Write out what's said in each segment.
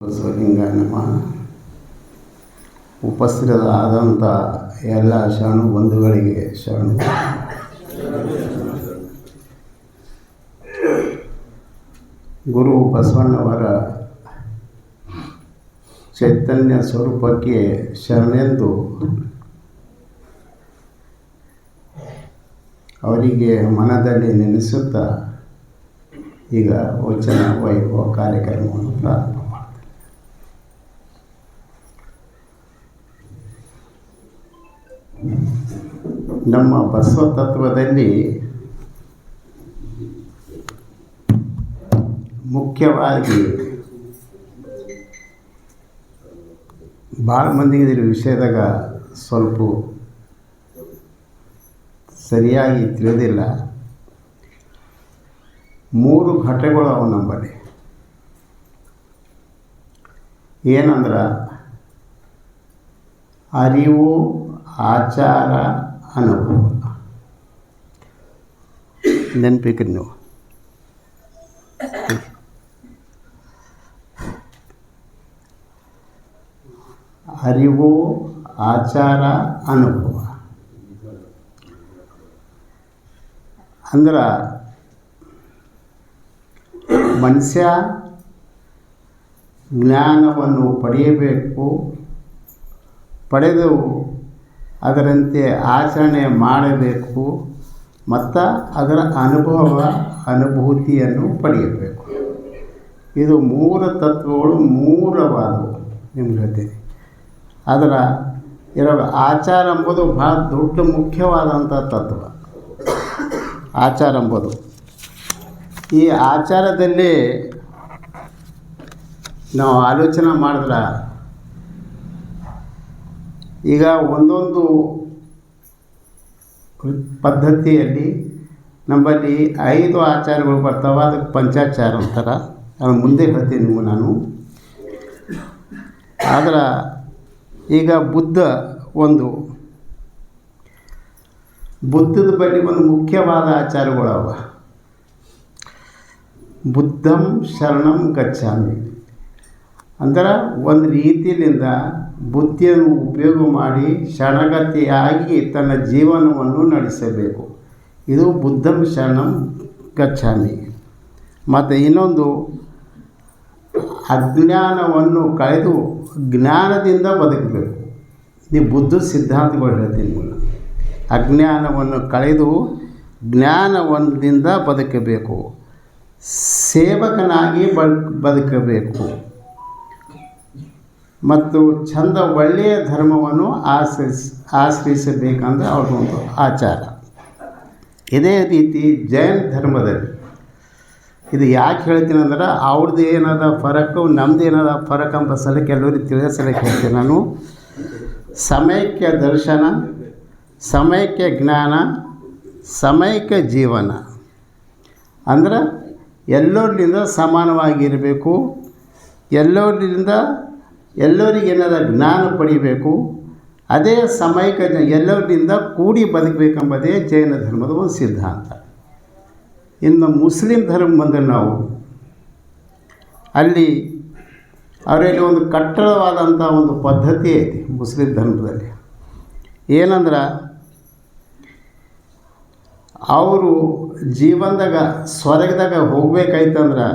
ಬಸವಲಿಂಗ ನಮ್ಮ ಉಪಸ್ಥಿತರಾದಂಥ ಎಲ್ಲ ಶರಣು ಬಂಧುಗಳಿಗೆ ಶರಣು. ಗುರು ಬಸವಣ್ಣವರ ಚೈತನ್ಯ ಸ್ವರೂಪಕ್ಕೆ ಶರಣೆಂದು ಅವರಿಗೆ ಮನದಲ್ಲಿ ನೆನೆಸುತ್ತಾ ಈಗ ವಚನ ವೈಭವ ಕಾರ್ಯಕ್ರಮವನ್ನು ಪ್ರಾರಂಭ ಮಾಡ್ತಾರೆ. ನಮ್ಮ ಬಸವ ತತ್ವದಲ್ಲಿ ಮುಖ್ಯವಾಗಿ ಭಾಳ ಮಂದಿಗೆ ಇದ್ರ ವಿಷಯದಾಗ ಸ್ವಲ್ಪ ಸರಿಯಾಗಿ ತಿಳಿದಿಲ್ಲ. 3 ಘಟಕಗಳು ಅವು ನಮ್ಮಲ್ಲಿ. ಏನಂದ್ರೆ ಅರಿವು, ಆಚಾರ, ಅನುಭವ. ನೆನಪಿಕ್ರಿ ನೀವು. ಅರಿವು, ಆಚಾರ, ಅನುಭವ ಅಂದ್ರೆ ಮನುಷ್ಯ ಜ್ಞಾನವನ್ನು ಪಡೆಯಬೇಕು, ಪಡೆದು ಅದರಂತೆ ಆಚರಣೆ ಮಾಡಬೇಕು ಮತ್ತು ಅದರ ಅನುಭೂತಿಯನ್ನು ಪಡೆಯಬೇಕು. ಇದು 3 ತತ್ವಗಳು ಮೂಲವಾದವು. ನಿಮ್ಗೆ ಹೇಳ್ತೀನಿ. ಅದರ ಇರೋ ಆಚಾರ ಎಂಬುದು ಭಾಳ ದೊಡ್ಡ ಮುಖ್ಯವಾದಂಥ ತತ್ವ. ಆಚಾರ ಎಂಬುದು ಈ ಆಚಾರದಲ್ಲಿ ನಾವು ಆಲೋಚನೆ ಮಾಡಿದ್ರೆ ಈಗ ಒಂದೊಂದು ಪದ್ಧತಿಯಲ್ಲಿ ನಮ್ಮಲ್ಲಿ 5 ಆಚಾರಗಳು ಬರ್ತಾವೆ. ಅದಕ್ಕೆ ಪಂಚಾಚಾರ ಅಂತಾರೆ. ಅದು ಮುಂದೆ ಹೇಳ್ತೀನಿ ನೀವು ನಾನು. ಆದ್ರೆ ಈಗ ಬುದ್ಧದ ಬಗ್ಗೆ ಒಂದು ಮುಖ್ಯವಾದ ಆಚಾರಗಳವ. ಬುದ್ಧಂ ಶರಣಂ ಗಚ್ಚಾಮಿ ಅಂದ್ರೆ ಒಂದು ರೀತಿಯಿಂದ ಬುದ್ಧಿಯನ್ನು ಉಪಯೋಗ ಮಾಡಿ ಶರಣಗತಿಯಾಗಿ ತನ್ನ ಜೀವನವನ್ನು ನಡೆಸಬೇಕು. ಇದು ಬುದ್ಧಂ ಶರಣಂ ಗಚ್ಚಾಮಿ. ಮತ್ತು ಇನ್ನೊಂದು ಅಜ್ಞಾನವನ್ನು ಕಳೆದು ಜ್ಞಾನದಿಂದ ಬದುಕಬೇಕು. ನೀವು ಬುದ್ಧ ಸಿದ್ಧಾಂತಗಳು ಹೇಳ್ತೀನಿ. ಅಜ್ಞಾನವನ್ನು ಕಳೆದು ಜ್ಞಾನದಿಂದ ಬದುಕಬೇಕು, ಸೇವಕನಾಗಿ ಬದುಕಬೇಕು ಮತ್ತು ಚಂದ ಒಳ್ಳೆಯ ಧರ್ಮವನ್ನು ಆಶ್ರಯಿಸಬೇಕಂದ್ರೆ ಅವ್ರದ್ದೊಂದು ಆಚಾರ. ಇದೇ ರೀತಿ ಜೈನ ಧರ್ಮದಲ್ಲಿ ಇದು ಯಾಕೆ ಹೇಳ್ತೀನಿ ಅಂದ್ರೆ ಅವ್ರದ್ದು ಏನದ ಫರಕ್ಕು ನಮ್ಮದು ಏನದ ಫರಕ್ ಎಂಬ ಸಲಕ್ಕೆ ಎಲ್ಲರಿಗೆ ತಿಳಿಸಲಿಕ್ಕೆ ಹೇಳ್ತೀನಿ ನಾನು. ಸಮಯಕ್ಕೆ ದರ್ಶನ, ಸಮಯಕ್ಕೆ ಜ್ಞಾನ, ಸಮಯಕ್ಕೆ ಜೀವನ ಅಂದ್ರೆ ಎಲ್ಲರಿಂದ ಸಮಾನವಾಗಿರಬೇಕು. ಎಲ್ಲರಿಗೆ ಏನಾದ ಜ್ಞಾನ ಪಡಿಬೇಕು. ಅದೇ ಸಮಯಕ್ಕೆ ಎಲ್ಲರಿಂದ ಕೂಡಿ ಬದುಕಬೇಕೆಂಬುದೇ ಜೈನ ಧರ್ಮದ ಒಂದು ಸಿದ್ಧಾಂತ. ಇನ್ನು ಮುಸ್ಲಿಂ ಧರ್ಮ ಬಂದರೆ ನಾವು ಅಲ್ಲಿ ಅವರಲ್ಲಿ ಒಂದು ಕಟ್ಟಡವಾದಂಥ ಒಂದು ಪದ್ಧತಿ ಐತಿ ಮುಸ್ಲಿಂ ಧರ್ಮದಲ್ಲಿ. ಏನಂದ್ರೆ ಅವರು ಜೀವನದಾಗ ಸ್ವರ್ಗದಾಗ ಹೋಗ್ಬೇಕಾಯ್ತಂದ್ರೆ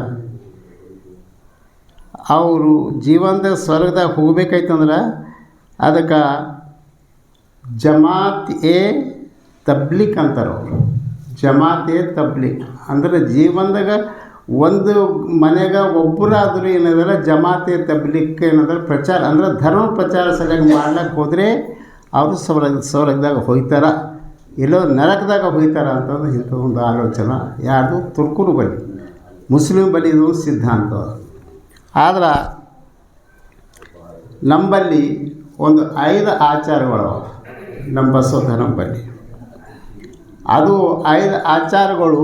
ಅದಕ್ಕೆ ಜಮಾತ್-ಎ ತಬ್ಲಿಕ್ ಅಂತಾರೆ ಅವರು. ಜಮಾತ್-ಎ ತಬ್ಲಿಕ್ ಅಂದ್ರೆ ಜೀವನದಾಗ ಒಂದು ಮನೆಗೆ ಒಬ್ಬರಾದರೂ ಏನಾದ್ರೆ ಜಮಾತ್-ಎ ತಬ್ಲಿಕ್ ಏನಾದ್ರೆ ಪ್ರಚಾರ ಅಂದ್ರೆ ಧರ್ಮ ಪ್ರಚಾರ ಸರಿಯಾಗಿ ಮಾಡ್ಲಿಕ್ಕೆ ಹೋದರೆ ಅವರು ಸ್ವರ್ಗದಾಗ ಹೋಗ್ತಾರ, ಎಲ್ಲೋ ನರಕದಾಗ ಹೋಗ್ತಾರ ಅಂತಂದು ಇಂಥದ್ದೊಂದು ಆಲೋಚನೆ ಯಾರ್ದು ತುರ್ಕುರು ಬಳಿ, ಮುಸ್ಲಿಂ ಬಳಿ ಇದು ಸಿದ್ಧಾಂತ. ಆದ್ರೆ ನಮ್ಮಲ್ಲಿ ಒಂದು 5 ಆಚಾರಗಳು ನಮ್ಮ ಬಸವ ಧರ್ಮ ಬಳಿ. ಅದು 5 ಆಚಾರಗಳು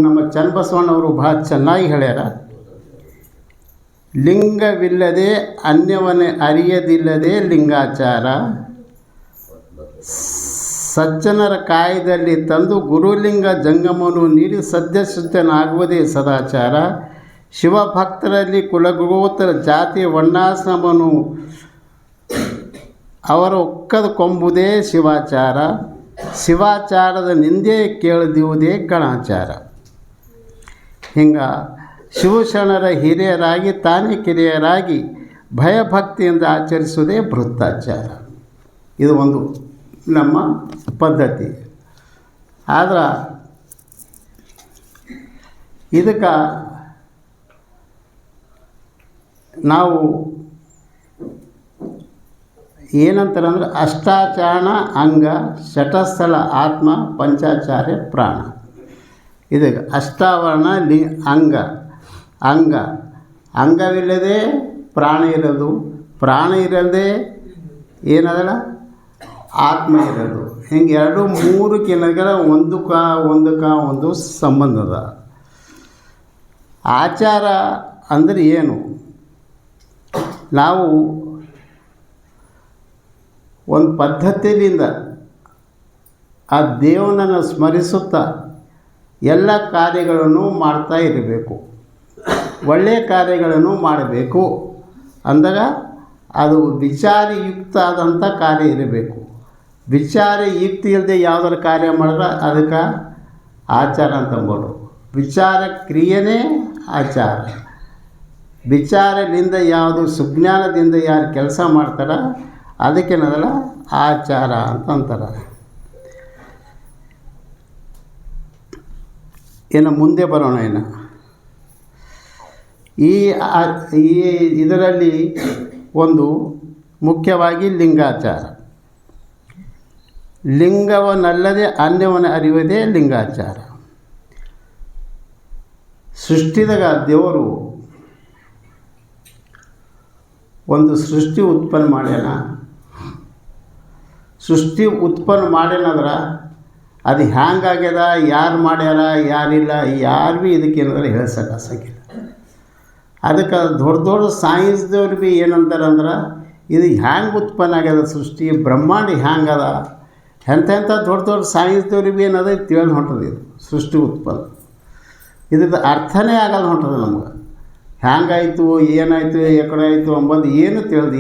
ನಮ್ಮ ಚನ್ನಬಸವಣ್ಣವರು ಭಾಳ ಚೆನ್ನಾಗಿ ಹೇಳ್ಯಾರ. ಲಿಂಗವಿಲ್ಲದೆ ಅನ್ಯವನೇ ಅರಿಯದಿಲ್ಲದೆ ಲಿಂಗಾಚಾರ, ಸಜ್ಜನರ ಕಾಯದಲ್ಲಿ ತಂದು ಗುರುಲಿಂಗ ಜಂಗಮವನ್ನು ನೀಡಿ ಸದ್ಯಶುದ್ಧನಾಗುವುದೇ ಸದಾಚಾರ, ಶಿವಭಕ್ತರಲ್ಲಿ ಕುಲಗೋತ್ರ ಜಾತಿ ವರ್ಣಾಶ್ರಮನು ಅವರ ಒಕ್ಕದ ಕೊಂಬುದೇ ಶಿವಾಚಾರ. ಶಿವಾಚಾರದ ನಿಂದೆ ಕೇಳದಿವುದೇ ಗಣಾಚಾರ. ಹಿಂಗೆ ಶಿವಶರಣರ ಹಿರಿಯರಾಗಿ ತಾನೇ ಕಿರಿಯರಾಗಿ ಭಯಭಕ್ತಿಯಿಂದ ಆಚರಿಸುವುದೇ ಭೃತ್ತಾಚಾರ. ಇದು ಒಂದು ನಮ್ಮ ಪದ್ಧತಿ. ಆದ್ರೆ ಇದಕ್ಕೆ ನಾವು ಏನಂತಾರಂದ್ರೆ ಅಷ್ಟಾಚರಣ ಅಂಗ, ಶಟಸ್ಥಳ ಆತ್ಮ, ಪಂಚಾಚಾರ್ಯ ಪ್ರಾಣ. ಇದಕ್ಕೆ ಅಷ್ಟಾವರಣ ಅಂಗವಿಲ್ಲದೆ ಪ್ರಾಣ ಇರೋದು, ಪ್ರಾಣ ಇರದೆ ಏನದಲ್ಲ ಆತ್ಮ ಇರೋದು. ಹಿಂಗೆ 2-3 ಕೆಲಗಳ ಒಂದು ಸಂಬಂಧ ಅದ. ಆಚಾರ ಅಂದರೆ ಏನು? ನಾವು ಒಂದು ಪದ್ಧತಿಯಿಂದ ಆ ದೇವನನ್ನು ಸ್ಮರಿಸುತ್ತಾ ಎಲ್ಲ ಕಾರ್ಯಗಳನ್ನು ಮಾಡ್ತಾ ಇರಬೇಕು. ಒಳ್ಳೆಯ ಕಾರ್ಯಗಳನ್ನು ಮಾಡಬೇಕು ಅಂದಾಗ ಅದು ವಿಚಾರಯುಕ್ತ ಆದಂಥ ಕಾರ್ಯ ಇರಬೇಕು. ವಿಚಾರಯುಕ್ತಿ ಇಲ್ಲದೆ ಯಾವುದರ ಕಾರ್ಯ ಮಾಡಿದ್ರೆ ಅದಕ್ಕೆ ಆಚಾರ ಅಂತಂಬೋದು. ವಿಚಾರ ಕ್ರಿಯೆನೇ ಆಚಾರ. ವಿಚಾರದಿಂದ ಯಾವುದು ಸುಜ್ಞಾನದಿಂದ ಯಾರು ಕೆಲಸ ಮಾಡ್ತಾರ ಅದಕ್ಕೇನದಲ್ಲ ಆಚಾರ ಅಂತಂತಾರೆ. ಇನ್ನು ಮುಂದೆ ಬರೋಣ. ಈ ಇದರಲ್ಲಿ ಒಂದು ಮುಖ್ಯವಾಗಿ ಲಿಂಗಾಚಾರ. ಲಿಂಗವನ್ನಲ್ಲದೆ ಅನ್ಯವನ್ನು ಅರಿಯುವುದೇ ಲಿಂಗಾಚಾರ. ಸೃಷ್ಟಿದಾಗ ದೇವರು ಒಂದು ಸೃಷ್ಟಿ ಉತ್ಪನ್ನ ಮಾಡ್ಯಾನ. ಸೃಷ್ಟಿ ಉತ್ಪನ್ನ ಮಾಡ್ಯಾನಂದ್ರೆ ಅದು ಹ್ಯಾಂಗಾಗ್ಯದ, ಯಾರು ಮಾಡ್ಯಾರ ಯಾರಿಲ್ಲ, ಯಾರು ಭೀ ಇದಕ್ಕೇನಾದ್ರೆ ಹೇಳ್ಸಕ್ಕಾಗಿಲ್ಲ. ಅದಕ್ಕೆ ದೊಡ್ಡ ಸೈನ್ಸ್ದವ್ರು ಭೀ ಏನಂತಾರಂದ್ರೆ ಇದು ಹ್ಯಾಂಗೆ ಉತ್ಪನ್ನ ಆಗ್ಯದ ಸೃಷ್ಟಿ, ಬ್ರಹ್ಮಾಂಡ ಹ್ಯಾಂಗದ, ಎಂಥ ದೊಡ್ಡ ಸೈನ್ಸ್ದವ್ರು ಭೀ ಏನದ ತಿಳಿದು ಹೊಂಟದ. ಇದು ಸೃಷ್ಟಿ ಉತ್ಪನ್ನ ಇದ್ರದ್ದು ಅರ್ಥನೇ ಆಗಲ್ಲ ಹೊಂಟದ ನಮ್ಗೆ. ಹ್ಯಾಂಗಾಯಿತು, ಏನಾಯಿತು, ಎಕಡೆ ಆಯಿತು ಅಂಬೋದು ಏನು ತಿಳಿದು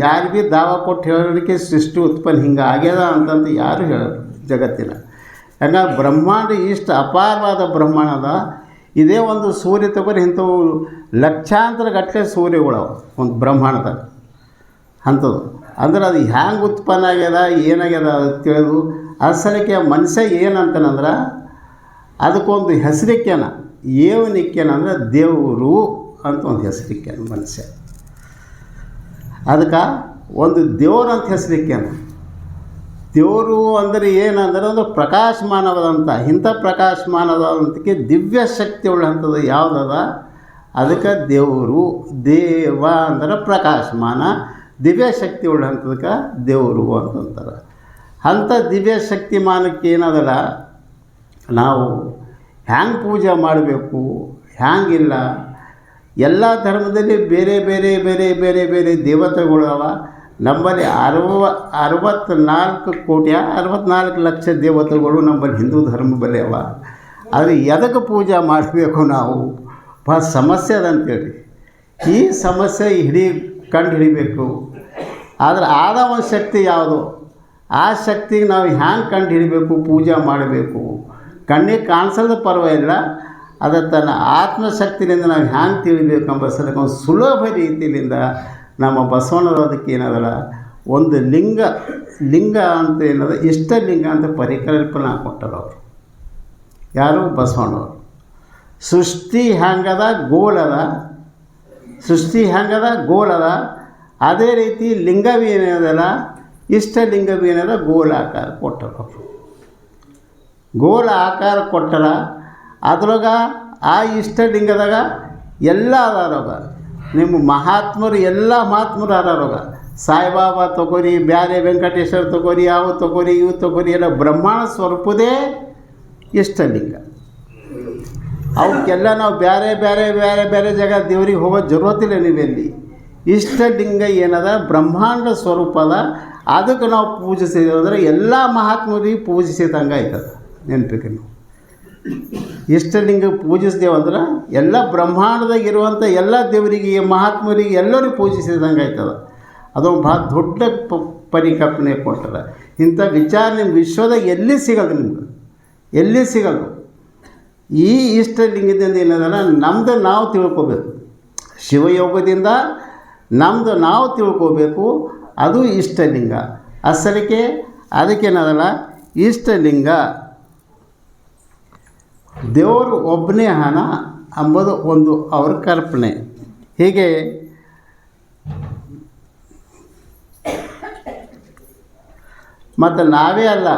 ಯಾರು ಭೀ ದಾವ ಕೊಟ್ಟು ಹೇಳೋದಕ್ಕೆ ಸೃಷ್ಟಿ ಉತ್ಪನ್ನ ಹಿಂಗೆ ಆಗ್ಯದ ಅಂತಂದು ಯಾರು ಹೇಳೋದು ಜಗತ್ತಿನ. ಯಾಕಂದ್ರೆ ಬ್ರಹ್ಮಾಂಡ ಇಷ್ಟು ಅಪಾರವಾದ ಬ್ರಹ್ಮಾಂಡದ. ಇದೇ ಒಂದು ಸೂರ್ಯ ತಗೋರಿ ಇಂಥವು ಲಕ್ಷಾಂತರ ಗಟ್ಟಲೆ ಸೂರ್ಯಗಳವ ಒಂದು ಬ್ರಹ್ಮಾಂಡದಾಗ ಅಂಥದ್ದು. ಅಂದ್ರೆ ಅದು ಹ್ಯಾಂಗೆ ಉತ್ಪನ್ನ ಆಗ್ಯದ ಏನಾಗ್ಯದ ಅದು ತಿಳಿದು ಅಸಲಿಕೆ ಮನುಷ್ಯ ಏನಂತನಂದ್ರೆ ಅದಕ್ಕೊಂದು ಹೆಸರಿಕ್ಯಾನ. ಏವನಿಕ್ಯಾನಂದ್ರೆ ದೇವರು ಅಂತ ಒಂದು ಹೆಸರಿಕ್ಯಾನ ಮನುಷ್ಯ. ಅದಕ್ಕೆ ಒಂದು ದೇವ್ರು ಅಂತ ಹೆಸರಿಕ್ಯಾನ. ದೇವರು ಅಂದರೆ ಏನಂದ್ರೆ ಒಂದು ಪ್ರಕಾಶಮಾನವಾದಂಥ ಇಂಥ ಪ್ರಕಾಶಮಾನವಾದಂಥಕ್ಕೆ ದಿವ್ಯ ಶಕ್ತಿ ಉಳ್ಳಂಥದ್ದು ಯಾವುದದ ಅದಕ್ಕೆ ದೇವರು. ದೇವ ಅಂದ್ರೆ ಪ್ರಕಾಶಮಾನ, ದಿವ್ಯ ಶಕ್ತಿ ಉಳ್ಳಂಥದಕ್ಕೆ ದೇವರು ಅಂತಂತಾರೆ. ಅಂಥ ದಿವ್ಯ ಶಕ್ತಿಮಾನಕ್ಕೆ ಏನದಲ್ಲ ನಾವು ಹ್ಯಾಂಗೆ ಪೂಜೆ ಮಾಡಬೇಕು ಹ್ಯಾಂಗಿಲ್ಲ. ಎಲ್ಲ ಧರ್ಮದಲ್ಲಿ ಬೇರೆ ಬೇರೆ ಬೇರೆ ಬೇರೆ ಬೇರೆ ದೇವತೆಗಳವ. ನಮ್ಮಲ್ಲಿ 64 ಲಕ್ಷ ದೇವತೆಗಳು ನಮ್ಮಲ್ಲಿ ಹಿಂದೂ ಧರ್ಮದಲ್ಲಿ ಅವ. ಆದರೆ ಎದಕ್ಕೆ ಪೂಜೆ ಮಾಡಬೇಕು ನಾವು ಭಾಳ ಸಮಸ್ಯೆ ಅದ ಅಂತೇಳಿ ಈ ಸಮಸ್ಯೆ ಕಂಡು ಹಿಡಿಬೇಕು. ಆದರೆ ಆದ ಒಂದು ಶಕ್ತಿ ಯಾವುದು, ಆ ಶಕ್ತಿಗೆ ನಾವು ಹ್ಯಾಂಗೆ ಕಂಡು ಹಿಡಿಬೇಕು, ಪೂಜೆ ಮಾಡಬೇಕು. ಕಣ್ಣಿಗೆ ಕಾಣಿಸೋದು ಪರವಾಗಿಲ್ಲ, ಅದು ತನ್ನ ಆತ್ಮಶಕ್ತಿಯಿಂದ ನಾವು ಹ್ಯಾಂಗೆ ತಿಳಿಬೇಕೆಂಬ ಸಲಕ್ಕೆ ಒಂದು ಸುಲಭ ರೀತಿಯಿಂದ ನಮ್ಮ ಬಸವಣ್ಣರು ಅದಕ್ಕೆ ಏನದಲ್ಲ ಒಂದು ಲಿಂಗ ಅಂತ ಏನದ ಇಷ್ಟಲಿಂಗ ಅಂತ ಪರಿಕಲ್ಪನೆ ಕೊಟ್ಟರು ಅವರು. ಯಾರು? ಬಸವಣ್ಣವರು. ಸೃಷ್ಟಿ ಹ್ಯಾಂಗದ ಗೋಲದ ಅದೇ ರೀತಿ ಲಿಂಗವೂ ಏನದಲ್ಲ ಇಷ್ಟಲಿಂಗವೂ ಏನದ ಗೋಲಾಕಾರ ಕೊಟ್ಟರು ಅವರು. ಗೋಲ ಆಕಾರ ಕೊಟ್ಟರ ಅದ್ರೊಳಗೆ ಆ ಇಷ್ಟಲಿಂಗದಾಗ ಎಲ್ಲ ಅದಾರೋಗ. ನಿಮ್ಮ ಮಹಾತ್ಮರು ಎಲ್ಲ ಮಹಾತ್ಮರು ಅದಾರೋಗ. ಸಾಯಿಬಾಬಾ ತಗೋರಿ, ಬ್ಯಾರೆ ವೆಂಕಟೇಶ್ವರ ತಗೋರಿ, ಅವು ತಗೋರಿ ಇವು ತಗೋರಿ, ಎಲ್ಲ ಬ್ರಹ್ಮಾಂಡ ಸ್ವರೂಪದೇ ಇಷ್ಟಲಿಂಗ. ಅವಕ್ಕೆಲ್ಲ ನಾವು ಬೇರೆ ಬೇರೆ ಬೇರೆ ಬೇರೆ ಜಾಗ ದೇವ್ರಿಗೆ ಹೋಗೋ ಜರುರತ್ತಿಲ್ಲ. ನೀವೆಲ್ಲಿ ಇಷ್ಟಲಿಂಗ ಏನದ ಬ್ರಹ್ಮಾಂಡ ಸ್ವರೂಪದ. ಅದಕ್ಕೆ ನಾವು ಪೂಜಿಸಿದ್ರೆ ಎಲ್ಲ ಮಹಾತ್ಮರಿಗೆ ಪೂಜಿಸಿದಂಗೆ ಆಯ್ತದ. ನೆನಪಿಗೆ ನೀವು ಇಷ್ಟಲಿಂಗ ಪೂಜಿಸ್ದೇವಂದ್ರೆ ಎಲ್ಲ ಬ್ರಹ್ಮಾಂಡದಾಗ ಇರುವಂಥ ಎಲ್ಲ ದೇವರಿಗೆ ಮಹಾತ್ಮರಿಗೆ ಎಲ್ಲರಿಗೂ ಪೂಜಿಸಿದಂಗೆ ಆಯ್ತದ. ಅದೊಂದು ಭಾಳ ದೊಡ್ಡ ಪರಿಕಲ್ಪನೆ ಕೊಟ್ಟರೆ ಇಂಥ ವಿಚಾರ ನಿಮ್ಮ ವಿಶ್ವದಾಗ ಎಲ್ಲಿ ಸಿಗಲ್ಲ, ನಿಮ್ಗೆ ಎಲ್ಲಿ ಸಿಗಲ್ಲ. ಈ ಇಷ್ಟಲಿಂಗದಿಂದ ಏನದಲ್ಲ ನಮ್ಮದು ನಾವು ತಿಳ್ಕೊಬೇಕು, ಶಿವಯೋಗದಿಂದ ನಮ್ಮದು ನಾವು ತಿಳ್ಕೊಬೇಕು. ಅದು ಇಷ್ಟಲಿಂಗ ಅಸಲಿಕೆ. ಅದಕ್ಕೇನದಲ್ಲ ಇಷ್ಟಲಿಂಗ ದೇವರು ಒಬ್ಬನೇ ಹಣ ಅಂಬೋದು ಒಂದು ಅವ್ರ ಕಲ್ಪನೆ. ಹೀಗೆ ಮತ್ತು ನಾವೇ ಅಲ್ಲ,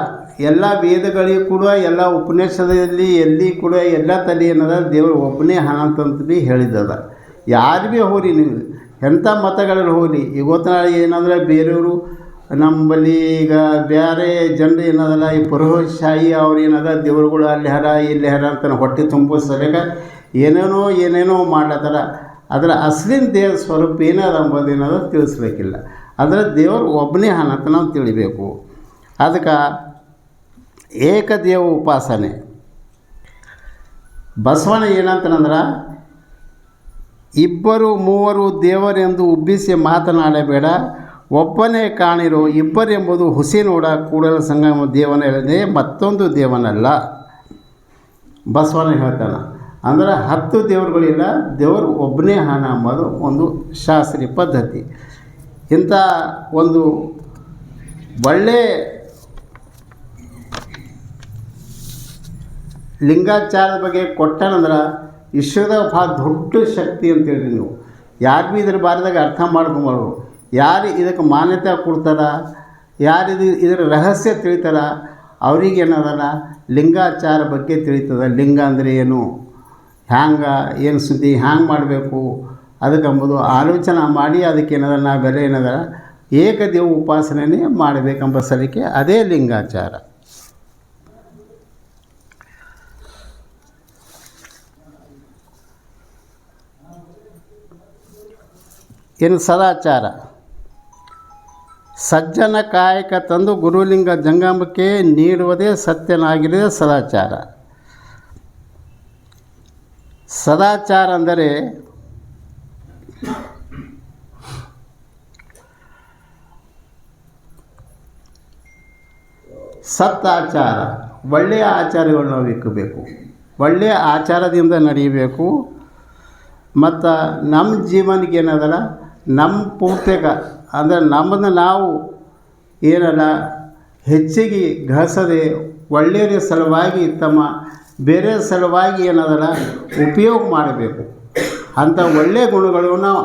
ಎಲ್ಲ ವೇದಗಳಿಗೂ ಕೂಡ ಎಲ್ಲ ಉಪನಿಷದಲ್ಲಿ ಎಲ್ಲಿ ಕೂಡ ಎಲ್ಲ ತಲೆ ಏನದ ದೇವರು ಒಬ್ಬನೇ ಹಣ ಅಂತಂತ ಭೀ ಹೇಳಿದ್ದದ. ಯಾರು ಭೀ ಹೋಗ್ರಿ, ನೀವು ಎಂಥ ಮತಗಳಲ್ಲಿ ಹೋಗಲಿ, ಇವತ್ತು ನಾಳೆ ಏನಂದರೆ ಬೇರೆಯವರು ನಮ್ಮಲ್ಲಿ ಈಗ ಬೇರೆ ಜನರು ಏನದಲ್ಲ ಈ ಪುರೋಹಿತಶಾಹಿ ಅವ್ರು ಏನದ ದೇವರುಗಳು ಅಲ್ಲಿ ಹರ ಇಲ್ಲಿ ಹರ ಅಂತ ಹೊಟ್ಟೆ ತುಂಬ ಸರಿಯಾಗ ಏನೇನೋ ಮಾಡ್ಲತ್ತಾರ. ಅದರ ಅಸಲಿನ ದೇವ್ರ ಸ್ವರೂಪ ಏನದ ಅಂಬೋದು ಏನದ ತಿಳಿಸ್ಬೇಕಿಲ್ಲ. ಅದರ ದೇವರು ಒಬ್ಬನೇ ಹಣ ಅಂತ ನಾವು ತಿಳಿಬೇಕು. ಅದಕ್ಕೆ ಏಕದೇವ ಉಪಾಸನೆ. ಬಸವಣ್ಣ ಏನಂತಂದ್ರೆ, ಇಬ್ಬರು ಮೂವರು ದೇವರೆಂದು ಉಬ್ಬಿಸಿ ಮಾತನಾಡಬೇಡ, ಒಬ್ಬನೇ ಕಾಣಿರೋ ಇಬ್ಬರೆಂಬುದು ಹುಸಿ ನೋಡ ಕೂಡಲ ಸಂಗಮ ದೇವನ ಹೇಳಿದೆ, ಮತ್ತೊಂದು ದೇವನಲ್ಲ. ಬಸವಣ್ಣ ಹೇಳ್ತಾನೆ. ಅಂದ್ರೆ 10 ದೇವರುಗಳಿಲ್ಲ, ದೇವರು ಒಬ್ಬನೇ ಹಣ ಅಂಬೋದು ಒಂದು ಶಾಸ್ತ್ರೀಯ ಪದ್ಧತಿ. ಇಂಥ ಒಂದು ಒಳ್ಳೆ ಲಿಂಗಾಚಾರದ ಬಗ್ಗೆ ಕೊಟ್ಟನಂದ್ರೆ ವಿಶ್ವದಾಗ ಭಾಳ ದೊಡ್ಡ ಶಕ್ತಿ ಅಂತೇಳಿ ನೀವು ಯಾರು ಭೀ ಇದ್ರ ಬಾರಿದಾಗ ಅರ್ಥ ಮಾಡ್ಕೊಂಬಾರ್ದು. ಯಾರು ಇದಕ್ಕೆ ಮಾನ್ಯತೆ ಕೊಡ್ತಾರ, ಯಾರು ಇದರ ರಹಸ್ಯ ತಿಳಿತಾರ, ಅವ್ರಿಗೆ ಏನದಲ್ಲ ಲಿಂಗಾಚಾರ ಬಗ್ಗೆ ತಿಳಿತದ. ಲಿಂಗ ಅಂದರೆ ಏನು, ಹ್ಯಾಂಗೆ ಏನು ಸುದ್ದಿ ಹ್ಯಾಂಗೆ ಮಾಡಬೇಕು ಅದಕ್ಕೆ ಅಂಬೋದು ಆಲೋಚನೆ ಮಾಡಿ ಅದಕ್ಕೇನದ ನಾ ಬೆಲೆ ಏನದ ಏಕದೇವ ಉಪಾಸನೆ ಮಾಡಬೇಕೆಂಬ ಸಲಿಕೆ ಅದೇ ಲಿಂಗಾಚಾರ. ಇನ್ನು ಸದಾಚಾರ. ಸಜ್ಜನ ಕಾಯಕ ತಂದು ಗುರುಲಿಂಗ ಜಂಗಮಕ್ಕೆ ನೀಡುವುದೇ ಸತ್ಯನಾಗಿರುವುದೇ ಸದಾಚಾರ. ಸದಾಚಾರ ಅಂದರೆ ಸತ್ತಾಚಾರ, ಒಳ್ಳೆಯ ಆಚಾರಗಳನ್ನ ನಾವು ಇಕ್ಕಬೇಕು, ಒಳ್ಳೆಯ ಆಚಾರದಿಂದ ನಡೆಯಬೇಕು. ಮತ್ತು ನಮ್ಮ ಜೀವನಕ್ಕೆ ಏನದಲ್ಲ ನಮ್ಮ ಪೂರ್ತಿಗ ಅಂದರೆ ನಮ್ಮನ್ನು ನಾವು ಏನಲ್ಲ ಹೆಚ್ಚಿಗೆ ಗಳಿಸದೆ ಒಳ್ಳೆಯ ಸಲುವಾಗಿ ತಮ್ಮ ಬೇರೆ ಸಲುವಾಗಿ ಏನದಲ್ಲ ಉಪಯೋಗ ಮಾಡಬೇಕು. ಅಂಥ ಒಳ್ಳೆಯ ಗುಣಗಳು ನಾವು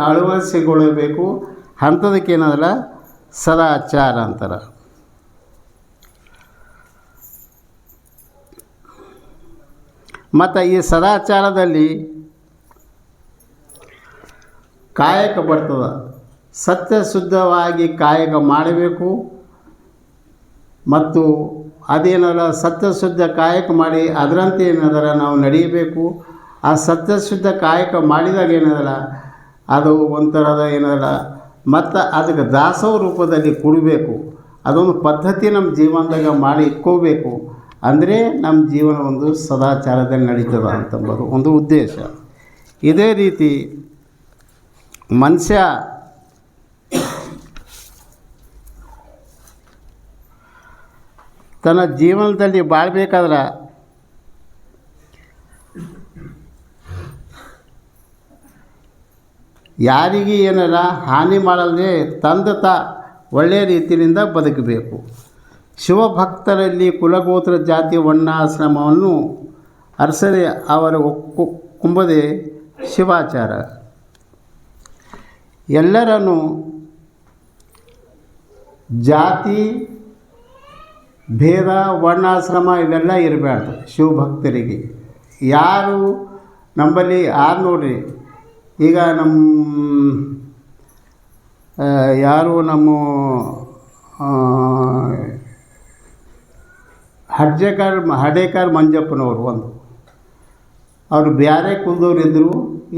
ಅಳವಡಿಸಿಕೊಳ್ಳಬೇಕು. ಅಂಥದಕ್ಕೆ ಏನದಲ್ಲ ಸದಾಚಾರ ಅಂತಾರೆ. ಮತ್ತು ಈ ಸದಾಚಾರದಲ್ಲಿ ಕಾಯಕ ಬರ್ತದೆ. ಸತ್ಯಶುದ್ಧವಾಗಿ ಕಾಯಕ ಮಾಡಬೇಕು. ಮತ್ತು ಅದೇನಲ್ಲ ಸತ್ಯಶುದ್ಧ ಕಾಯಕ ಮಾಡಿ ಅದರಂತೆ ಏನದಲ್ಲ ನಾವು ನಡೆಯಬೇಕು. ಆ ಸತ್ಯಶುದ್ಧ ಕಾಯಕ ಮಾಡಿದಾಗ ಏನದಲ್ಲ ಅದು ಒಂಥರದ ಏನದಲ್ಲ ಮತ್ತು ಅದಕ್ಕೆ ದಾಸೋಹ ರೂಪದಲ್ಲಿ ಕೊಡಬೇಕು. ಅದೊಂದು ಪದ್ಧತಿ ನಮ್ಮ ಜೀವನದಾಗ ಮಾಡಿ ಇಟ್ಕೋಬೇಕು. ಅಂದರೆ ನಮ್ಮ ಜೀವನ ಒಂದು ಸದಾಚಾರದಲ್ಲಿ ನಡೀತದ ಅಂತಂಬೋದು ಒಂದು ಉದ್ದೇಶ. ಇದೇ ರೀತಿ ಮನುಷ್ಯ ತನ್ನ ಜೀವನದಲ್ಲಿ ಬಾಳಬೇಕಾದ್ರೆ ಯಾರಿಗೆ ಏನಾರ ಹಾನಿ ಮಾಡದೆ ಒಳ್ಳೆಯ ರೀತಿಯಿಂದ ಬದುಕಬೇಕು. ಶಿವಭಕ್ತರಲ್ಲಿ ಕುಲಗೋತ್ರ ಜಾತಿ ವರ್ಣಾಶ್ರಮವನ್ನು ಅರಸದೆ ಅವರ ಕುಂಬದೆ ಶಿವಾಚಾರ. ಎಲ್ಲರನ್ನು ಜಾತಿ ಭೇದ ವರ್ಣಾಶ್ರಮ ಇವೆಲ್ಲ ಇರಬಾರ್ದು. ಶಿವಭಕ್ತರಿಗೆ ಯಾರು ನಮ್ಮಲ್ಲಿ ನೋಡ್ರಿ, ಈಗ ಯಾರು ನಮ್ಮ ಹಡೇಕರ್ ಮಂಜಪ್ಪನವರು ಅವರು ಬೇರೆ ಕುಲದವ್ರು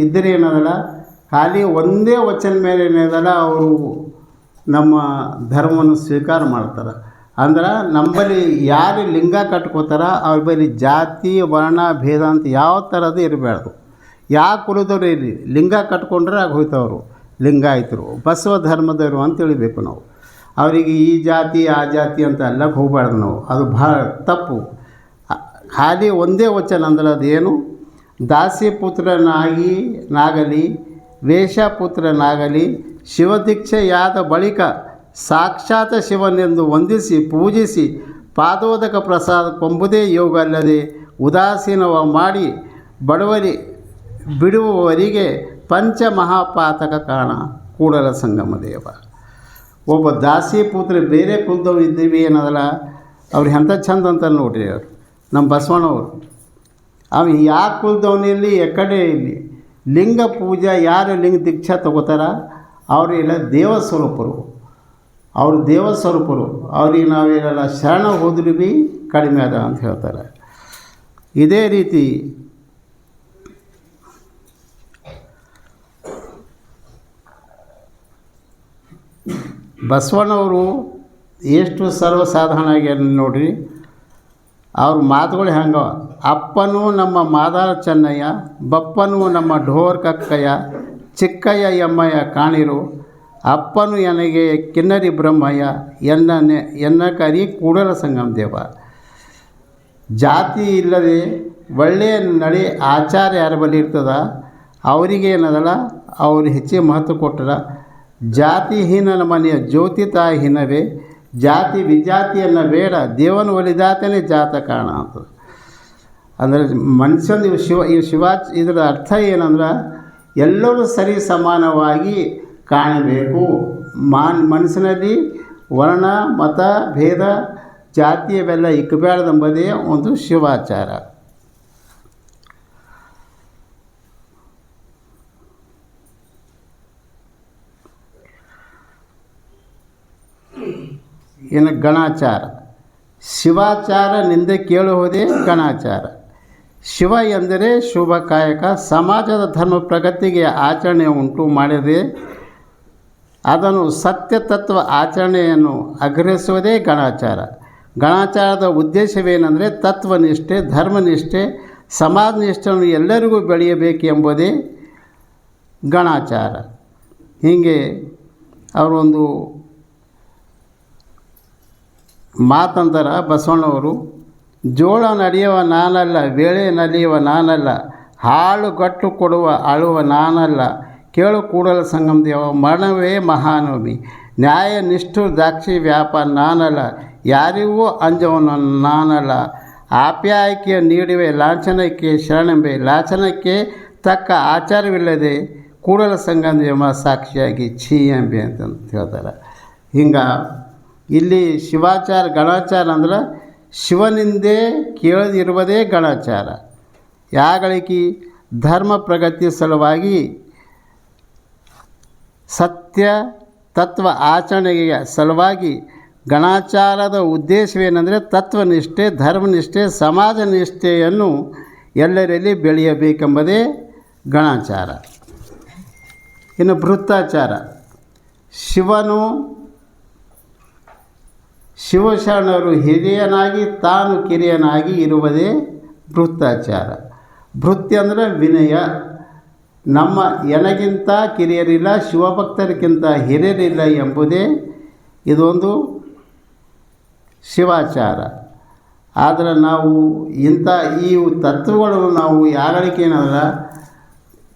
ಇದ್ದರೆ ಏನದಲ್ಲ ಖಾಲಿ ಒಂದೇ ವಚನ ಮೇಲೆ ಏನದಲ್ಲ ಅವರು ನಮ್ಮ ಧರ್ಮವನ್ನು ಸ್ವೀಕಾರ ಮಾಡ್ತಾರೆ. ಅಂದ್ರೆ ನಂಬಲ್ಲಿ ಯಾರು ಲಿಂಗ ಕಟ್ಕೋತಾರ ಅವ್ರ ಬಳಿ ಜಾತಿ ವರ್ಣ ಭೇದ ಅಂತ ಯಾವ ಥರದ್ದು ಇರಬಾರ್ದು. ಯಾವ ಕುಲದವ್ರು ಇರಲಿ, ಲಿಂಗ ಕಟ್ಕೊಂಡ್ರೆ ಆಗ ಹೋಯ್ತವರು ಲಿಂಗಾಯತರು, ಬಸವ ಧರ್ಮದವರು ಅಂತ ತಿಳಿಬೇಕು ನಾವು. ಅವರಿಗೆ ಈ ಜಾತಿ ಆ ಜಾತಿ ಅಂತ ಅಲ್ಲಕ್ಕೆ ಹೋಗಬಾರ್ದು ನಾವು, ಅದು ಭಾಳ ತಪ್ಪು. ಖಾಲಿ ಒಂದೇ ವಚನ ಅಂದ್ರೆ ಅದೇನು, ದಾಸಿಪುತ್ರನಾಗಲಿ ವೇಷಪುತ್ರನಾಗಲಿ ಶಿವದೀಕ್ಷೆಯಾದ ಬಳಿಕ ಸಾಕ್ಷಾತ್ ಶಿವನೆಂದು ವಂದಿಸಿ ಪೂಜಿಸಿ ಪಾದೋದಕ ಪ್ರಸಾದ ಕೊಂಬುದೇ ಯೋಗ ಅಲ್ಲದೆ ಉದಾಸೀನವ ಮಾಡಿ ಬಿಡುವವರಿಗೆ ಪಂಚಮಹಾಪಾತಕ ಕಾರಣ ಕೂಡಲ ಸಂಗಮ ದೇವ. ಒಬ್ಬ ದಾಸಿಪುತ್ರ ಬೇರೆ ಕುಲದವ್ರು ಇದ್ದೀವಿ ಏನದಲ್ಲ, ಅವ್ರಿಗೆ ಎಂಥ ಚಂದ ಅಂತ ನೋಡ್ರಿ. ಅವರು ನಮ್ಮ ಬಸವಣ್ಣವರು ಅವು ಯಾವ ಕುಲದವನಿರಲಿ ಎಕಡೆ ಇರಲಿ, ಲಿಂಗ ಪೂಜೆ ಯಾರು ಲಿಂಗ ದೀಕ್ಷಾ ತಗೋತಾರ ಅವರೆಲ್ಲ ದೇವಸ್ವರೂಪರು, ಅವರು ದೇವಸ್ವರೂಪರು. ಅವ್ರಿಗೆ ನಾವೇನೆಲ್ಲ ಶರಣ ಹೋದ್ರೂ ಭೀ ಕಡಿಮೆ ಅದ ಅಂತ ಹೇಳ್ತಾರೆ. ಇದೇ ರೀತಿ ಬಸವಣ್ಣವರು ಎಷ್ಟು ಸರ್ವಸಾಧಾರಣ ಆಗ್ಯಾರ ನೋಡ್ರಿ. ಅವ್ರ ಮಾತುಗಳು ಹೆಂಗ, ಅಪ್ಪನೂ ನಮ್ಮ ಮಾದಾರ ಚೆನ್ನಯ್ಯ, ಬಪ್ಪನೂ ನಮ್ಮ ಢೋರ್ ಕಕ್ಕಯ್ಯ, ಚಿಕ್ಕಯ್ಯ ಎಮ್ಮಯ್ಯ ಕಾಣಿರು, ಅಪ್ಪನು ನನಗೆ ಕಿನ್ನರಿ ಬ್ರಹ್ಮಯ್ಯ ಎನ್ನ ಕರಿ ಕೂಡಲ ಸಂಗಮ ದೇವ. ಜಾತಿ ಇಲ್ಲದೆ ಒಳ್ಳೆಯ ನಡೆ ಆಚಾರ ಯಾರ ಬಳಿ ಇರ್ತದ ಅವರಿಗೆ ಏನದಲ್ಲ ಅವ್ರು ಹೆಚ್ಚಿಗೆ ಮಹತ್ವ ಕೊಟ್ಟರ. ಜಾತಿಹೀನನ ಮನೆಯ ಜ್ಯೋತಿ ತಾಹೀನವೇ, ಜಾತಿ ವಿಜಾತಿಯನ್ನು ಬೇಡ ದೇವನ ಒಲಿದಾತನೇ ಜಾತ ಕಾರಣ ಅಂತ. ಅಂದರೆ ಮನುಷ್ಯನ ಇದರ ಅರ್ಥ ಏನಂದ್ರೆ ಎಲ್ಲರೂ ಸರಿ ಸಮಾನವಾಗಿ ಕಾಣಬೇಕು. ಮನಸ್ಸಿನಲ್ಲಿ ವರ್ಣ ಮತ ಭೇದ ಜಾತಿಯವೆಲ್ಲ ಇಕ್ಕಬೇಡದೆಂಬುದೇ ಒಂದು ಶಿವಾಚಾರ. ಇನ್ನು ಗಣಾಚಾರ, ಶಿವಾಚಾರ ನಿಂದೆ ಕೇಳುವುದೇ ಗಣಾಚಾರ. ಶಿವ ಎಂದರೆ ಶುಭಕಾಯಕ, ಸಮಾಜದ ಧರ್ಮ ಪ್ರಗತಿಗೆ ಆಚರಣೆ ಉಂಟು ಮಾಡಿದೆ. ಅದನ್ನು ಸತ್ಯ ತತ್ವ ಆಚರಣೆಯನ್ನು ಆಗ್ರಹಿಸುವುದೇ ಗಣಾಚಾರ. ಗಣಾಚಾರದ ಉದ್ದೇಶವೇನೆಂದರೆ ತತ್ವನಿಷ್ಠೆ, ಧರ್ಮನಿಷ್ಠೆ, ಸಮಾಜ ನಿಷ್ಠೆಯನ್ನು ಎಲ್ಲರಿಗೂ ಬೆಳೆಯಬೇಕು ಎಂಬುದೇ ಗಣಾಚಾರ. ಹೀಗೆ ಅವರೊಂದು ಮಾತಂತರ ಬಸವಣ್ಣವರು, ಜೋಳ ನಡೆಯುವ ನಾನಲ್ಲ, ಬೇಳೆ ನಲಿಯುವ ನಾನಲ್ಲ, ಹಾಳು ಗಟ್ಟು ಕೊಡುವ ಆಳುವ ನಾನಲ್ಲ, ಕೇಳು ಕೂಡಲ ಸಂಗಮ ದೇವ, ಮರಣವೇ ಮಹಾನವಮಿ, ನ್ಯಾಯ ನಿಷ್ಠುರ ದಾಕ್ಷಿ ವ್ಯಾಪಾರ ನಾನಲ್ಲ, ಯಾರಿಗೂ ಅಂಜವನು ನಾನಲ್ಲ, ಆಪ್ಯಾಯಕ್ಕೆ ನೀಡುವೆ ಲಾಂಛನಕ್ಕೆ ಶರಣೆಂಬೆ, ಲಾಂಛನಕ್ಕೆ ತಕ್ಕ ಆಚಾರವಿಲ್ಲದೆ ಕೂಡಲ ಸಂಗಮ ದೇವ ಸಾಕ್ಷಿಯಾಗಿ ಛೀ ಎಂಬೆ ಅಂತ ಹೇಳ್ತಾರೆ. ಹಿಂಗೆ ಇಲ್ಲಿ ಶಿವಾಚಾರ ಗಣಾಚಾರ ಅಂದ್ರೆ ಶಿವನಿಂದೇ ಕೇಳದಿರುವುದೇ ಗಣಾಚಾರ. ಯಾಗಳಿಕಿ ಧರ್ಮ ಪ್ರಗತಿ ಸಲುವಾಗಿ ಸತ್ಯ ತತ್ವ ಆಚರಣೆಗೆ ಸಲುವಾಗಿ ಗಣಾಚಾರದ ಉದ್ದೇಶವೇನೆಂದರೆ ತತ್ವನಿಷ್ಠೆ, ಧರ್ಮನಿಷ್ಠೆ, ಸಮಾಜ ನಿಷ್ಠೆಯನ್ನು ಎಲ್ಲರಲ್ಲಿ ಬೆಳೆಯಬೇಕೆಂಬುದೇ ಗಣಾಚಾರ. ಇನ್ನು ಭೃತ್ತಾಚಾರ, ಶಿವಶರಣರು ಹಿರಿಯನಾಗಿ ತಾನು ಕಿರಿಯನಾಗಿ ಇರುವುದೇ ಭೃತ್ತಾಚಾರ. ಭೃತ್ಯ ಅಂದರೆ ವಿನಯ. ನನಗಿಂತ ಕಿರಿಯರಿಲ್ಲ, ಶಿವಭಕ್ತರಿಗಿಂತ ಹಿರಿಯರಿಲ್ಲ ಎಂಬುದೇ ಇದೊಂದು ಶಿವಾಚಾರ. ಆದರೆ ನಾವು ಈ ತತ್ವಗಳು ನಾವು ಯಾಗಳಿಗೆ ಏನಂದ್ರೆ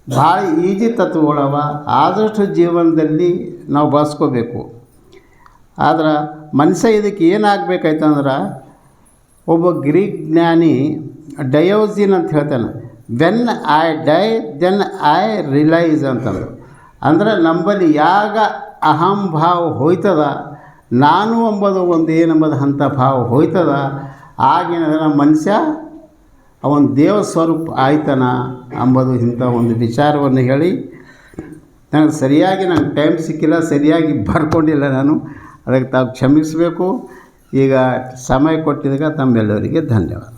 ಭಾಳ ಈಜಿ ತತ್ವಗಳವ, ಆದಷ್ಟು ಜೀವನದಲ್ಲಿ ನಾವು ಬಳಸ್ಕೋಬೇಕು. ಆದ್ರೆ ಮನುಷ್ಯ ಇದಕ್ಕೆ ಏನಾಗಬೇಕಾಯ್ತಂದ್ರೆ, ಒಬ್ಬ ಗ್ರೀಕ್ ಜ್ಞಾನಿ ಡಯೋಸಿನ್ ಅಂತ ಹೇಳ್ತಾನೆ, when I die then I realise ಅಂತಂದು. ಅಂದ್ರೆ ನಂಬಲ್ಲಿ ಯಾಗ ಅಹಂಭಾವ ಹೋಯ್ತದ, ನಾನು ಎಂಬುದು ಒಂದು ಏನಂಬುದು ಅಂಥ ಭಾವ ಹೋಯ್ತದ, ಆಗೇನಂದ್ರೆ ಮನುಷ್ಯ ಅವನ ದೇವ ಸ್ವರೂಪ ಆಯ್ತಾನ ಅಂಬುದು ಇಂಥ ಒಂದು ವಿಚಾರವನ್ನು ಹೇಳಿ, ನನಗೆ ಸರಿಯಾಗಿ ನಂಗೆ ಟೈಮ್ ಸಿಕ್ಕಿಲ್ಲ, ಸರಿಯಾಗಿ ಬರ್ಕೊಂಡಿಲ್ಲ ನಾನು, ಅದಕ್ಕೆ ತಾವು ಕ್ಷಮಿಸಬೇಕು. ಈಗ ಸಮಯ ಕೊಟ್ಟಿದ್ದಾಗ ತಮ್ಮೆಲ್ಲರಿಗೆ ಧನ್ಯವಾದ.